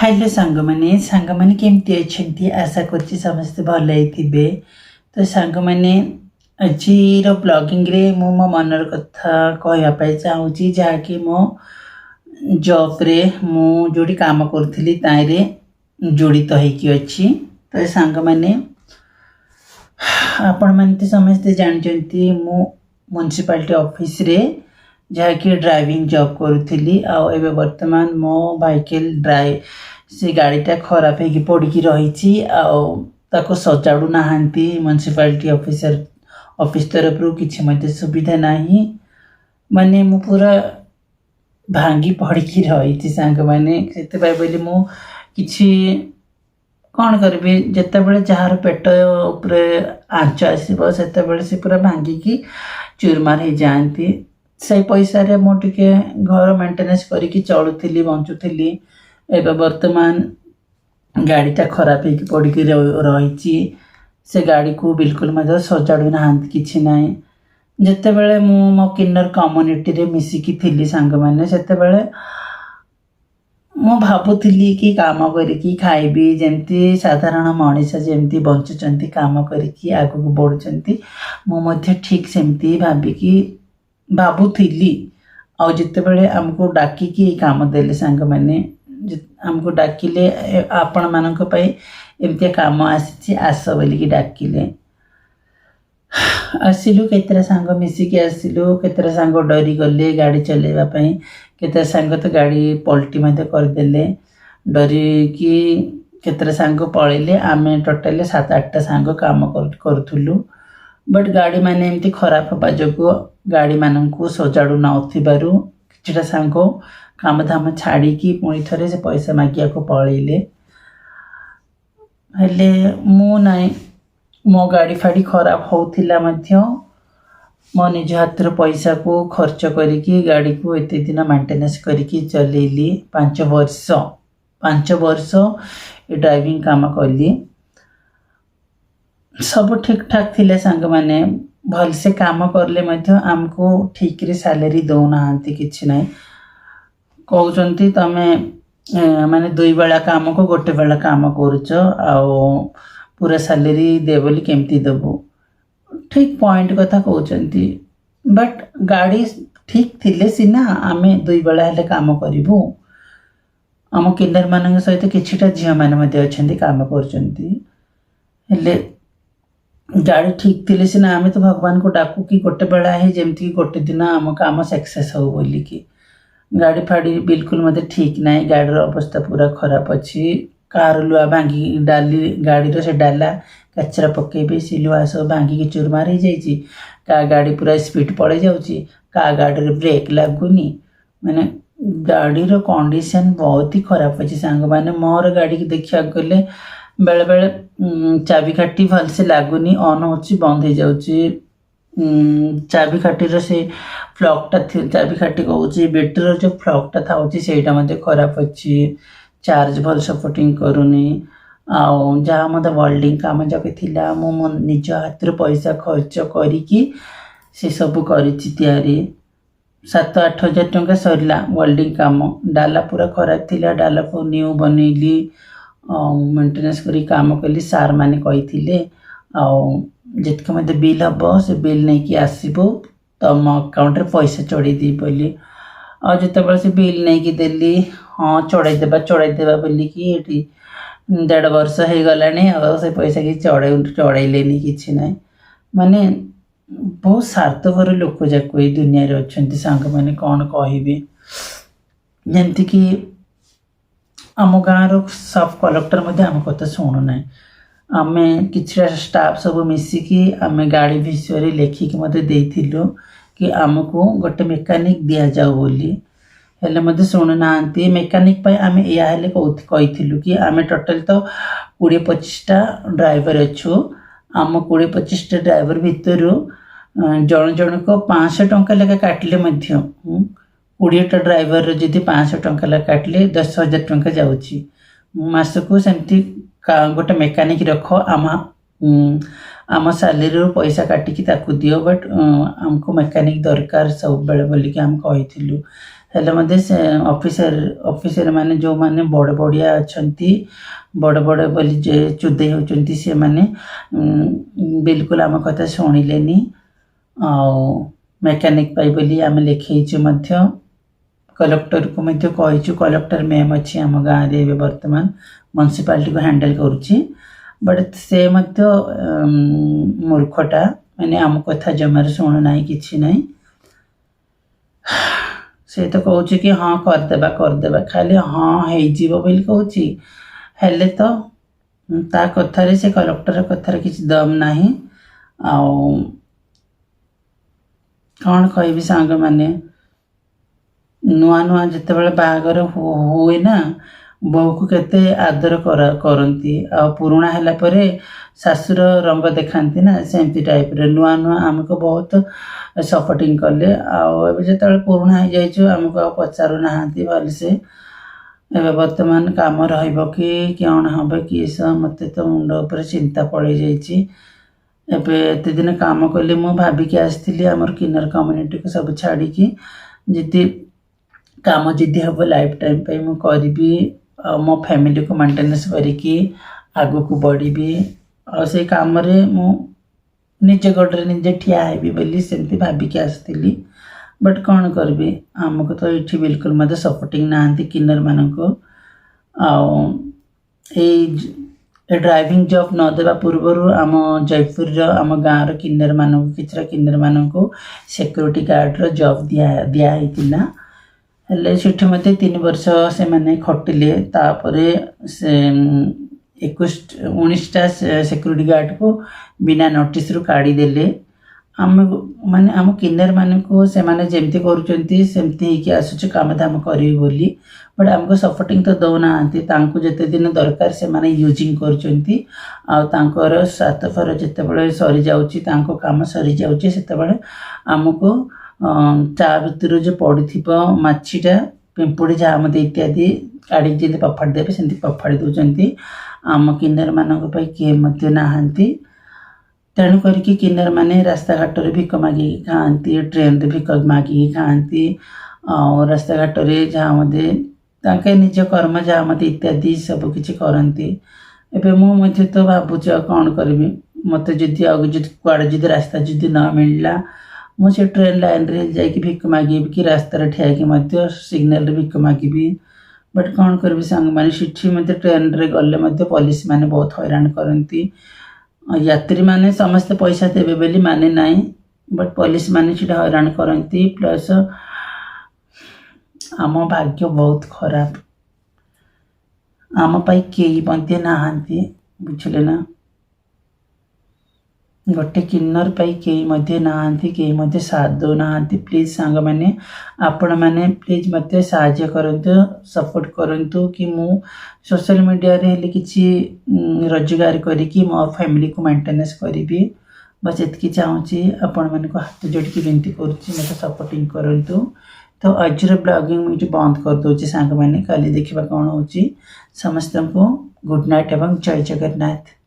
Hello सांग मैंने केमती अच्छे आशा कर समस्ते भल थे। तो सांग मैंने आज ब्लॉगिंग रे मो मनर कथा कहवाई चाहूँगी जहाँकि मो जॉब रे मु जोड़ी काम करी तारे जड़ित होती। तो सांग मैंने आपण मैंने समस्ते जानते मु म्युनिसिपालिटी ऑफिस रे जहाँकि ड्राइविंग जॉब करूली आबे वर्तमान मो बाइकेल ड्राइव से गाड़ीटा खराब हो पड़ी रही ताको सजाड़ू ना म्युनिसिपालिटी ऑफिस तरफ किसी मत सुविधा नहीं माने मु पूरा भांगी पड़ी रही सांग मैंने से बोली मु किसी कौन करी जिते जार पेट उपर आंच आसो से पूरा भांगिकी चूरमार हो जाती से पैसा रे मु टिके घर मेंटेनेंस करिकी चलुली बंचुली एवं वर्तमान गाड़ीटा खराब हो पड़ी रही से गाड़ी को बिल्कुल मत सजाड़ू ना कि ना जिते बड़े मो किन्नर कम्युनिटी रे मिसिकी थी सांग मैंने से मु भावुली कि काम करी खाइबी जमती साधारण मनीष जमती बंचुंट काम करी आगू बढ़ुंट मुझे ठीक सेमती भाविकी भावुली आते बड़े आमको डाकिकी काम देले सांग मैंने आमको डाकिले आपण मानक एमती काम आसी आस बोलिकी डाकिले आसिलु केतरा सांग मिसिकी आसिलु केतरा सांग डरी गले गाड़ी चलेवाई केतरा सांग तो गाड़ी पलटी करदेले डरिकी केतरा सांग पलैले आमे टोटाली 7-8टा सांग काम करूँ बट गाड़ी माने एमती खराब हवा जो गाड़ी मानू सजाड़ू नथिबारु किछिटा सांग काम धाम छाड़ी पुणी थे से पैसा मागिया को पलैले हेले मु नाई मो गाड़ी फाड़ी खराब होतिला मध्य मो निज हाथ पैसा को खर्च करी गाड़ी को एत दिन मेंटेनेंस करी चलेली 5 वर्ष ये ड्राइविंग काम कली सब ठीक ठाक थिले सांग माने भल से काम करले मध्य आमको ठीक रे सैलरी दौना किछि नाही कहते तमे माने 2 बेला काम को 1 बेला काम करुच पूरा सैलरी दे बोली केमती देबू ठीक पॉइंट कथा कहते बट गाड़ी ठीक थिले सिना आमे 2 बेला हेले काम करिबू आम किन्नर मान सहित किछिटा झिया माने अच्छे काम कर गाड़ी ठीक थिले सिना आमे तो भगवान को डाकू कि 1 बेला है जमती 1 दिन आम काम सक्सेस हो बोलिकी गाड़ी फाड़ी बिल्कुल मत ठीक ना गाड़ी अवस्था पूरा खराब अच्छी कार लुआ भांगी डाली गाड़ी से डाला कचरा पकेबे से लुआ सब भांगी चूरमार हो जाइए का गाड़ी पूरा स्पीड पड़े जाऊँगी का गाड़ी रे ब्रेक लगुनि माने गाड़ी रो कंडीशन बहुत ही खराब अच्छी सांग मैंने मोर गाड़ी की देखा गले बेले बेले चाबिकाठी भल से लगुनि ऑन हो बंद हो जाऊँगी चाबिकाठी से फ्लॉकटा चाबिकाठी कहूँ बैटेरी जो फ्लॉकटा था सेटा मत खराब अच्छी चार्ज भल सपोर्टिंग करूनी आउ जहाँ मत वेल्डिंग काम जगह थिला मो निज हाथ पैसा खर्च करी से सब करी 7-8 हजार टंका सरला वेल्डिंग काम डाला पूरा खराब थिला डाला को न्यू बनैली मेंटेनेंस करी काम कली सार माने कही जितके मत बिल हम से बिल नहीं कि आसबो तुम अकाउंट रे पैसा चढ़े दी बोली आ जिते से बिल नहीं कि देली हाँ चढ़ाईदेवा बोलिकी 1.5 वर्ष हो गलानी से पैसा कि चढ़ाइले कि ना माने बहुत स्वार्थपर लोक जाक ये दुनिया रे अच्छा सांग मैंने कौन कहे जमती कि आम गाँव सब कलेक्टर आम कथा शुणुना आमे किछटा स्टाफ सब मिसिकी आमे गाड़ी विषय लेखिकी मत देथिलु कि आमको गोटे मेकानिक दिया जाओ बोली हेले मते शुणुना मेकानिक पाई आमे या हेले कहिथिलु कि आमे टोटल तो 20-25टा ड्राइवर अच्छु आम 20-25टा ड्राइवर भितर जन जन को 500 टंका लेखा काटले मध्य 20टा ड्राइवर जदि 500 टंका लेखा काटले 10,000 टंका जाउची मासको सेमती गोटे मेकानिक रख आम सैलरी पैसा काटिकी ताकू दियो बट आमको मेकानिक दरकार सब बेले बोलिकी आम कहिथिलु हेले मध्य से ऑफिसर माने जो माने बड़ बड़िया अछंती बड़ बड़ बोली जे चुदे होचंती से माने बिल्कुल आम कथा शुणिलेनी आ मेकानिक पाई बोली आम लिखैछु मध्य कलेक्टर को मध्य कहिछु कलेक्टर मैम अछि आम गाँ रे वर्तमान म्युनिसिपालिटी को हैंडल करूची बट से मध्य मूर्खटा माने आम कथा जमार शुणु नाही किछि नाही से तो कहूँ कि हाँ करदेबा खाली हाँ हो बोली कहूँ हेले तो ता कथारे से कलेक्टर कथार किसी दम नाही कौन कहबी सांग माने नुआ नुआ जिते बड़े बाहागर हुए ना बहु को केते आदर करती आ पुराणा हैला परे शाशुर रंग देखाती ना सेमती टाइप रे नुआ नुआ आमको बहुत सपोर्टिंग कले आते पुराणा हो जाइए आमको पचारू ना भलसे एवं वर्तमान काम रही कौन हम कि मत तो मुंड उपर चिंता पड़ जाते दिन काम कली मु भाविकी आसती आमर किन्नर कम्युनिटी को सब छाड़ी जिद्दी काम जिद्दी हम लाइफ टाइम पे मु करी मो फैमिली को मेंटेनेंस करिकी आगो को बढ़ी आ से काम रे मु निजे गोडरे निजे ठिया हेबी बोली सेमती भाविकी आसती बट कौन करबी आमको तो ये बिल्कुल मत सपोर्टिंग ना किन्नर मानक ड्राइविंग जॉब न देवा पूर्व आम जयपुर आम गाँव किन्नर मानक किचरा किन्नर मानक सिक्योरिटी गार्ड जॉब दिया हेले सेठी मते 3 वर्ष से माने खटिले तापरे से 19टा सिक्योरिटी गार्ड को बिना नोटिस रु काढ़ी देले आम माने आम किन्नर मानक से माने जेमती करूचंती सेमती ही आसुच काम धाम करी बोली बट आमको सपोर्टिंग तो दौना तांको जेते दिन दरकार से माने यूजिंग करूचंती आ तांकर 7 फर जेते बळे सरी जाउची तांको काम सरी जाउची सेते बळे आमको चा भितर जो पड़ी मछीटा पिंपुड़ी जहाँ मत इत्यादि काढ़ी जमी पफाड़ी देवे सेमती पफाड़ी दौरान आम किन्नर मानक किए नहांती तेणु करके किन्नर माने रास्ता घाट रे भिक मागिकी खाती ट्रेन रे भिक मागिकी खाती रास्ता घाट रे जहाँ मते तांके निज कर्म जहाँ मत इत्यादि सब किछि करती एबे मु तो भावुच कौन करबी मत जदि कुआड़े जदि रास्ता जदि न मिलला मुझे ट्रेन लाइन रे जाकि भिक मागिबी कि रास्ता ठिया सिग्नल रे भिक मागिबी बट कौन करबी सांग माने सिठी मते ट्रेन रे गले पुलिस माने बहुत हैरान करती यात्री माने समस्त पैसा देवे बोली माने नाई बट पुलिस माने सीधा हैरान करती प्लस आम भाग्य बहुत खराब आम पाई केही बंते नाहांती बुझले ना गोटे किन्नर पाई केही मध्ये नाहांती केही मध्ये साथ दो नाहांती प्लीज सांग माने आपण माने प्लीज मते सहाय्य करंतु सपोर्ट करंतु कि मु सोशल मीडिया रे हेले किछि रोजगार करी कि मो फैमिली को मेंटेनेंस करिबी बस एतकी चाहूची आपण माने को हाथ जोड़ी विनती करूची मते सपोर्टिंग करंतु तो अजर ब्लॉगिंग मुझे बंद कर दूची सांग माने काली देखिबा कोन होची समस्त को गुड नाइट एवं जय जगन्नाथ।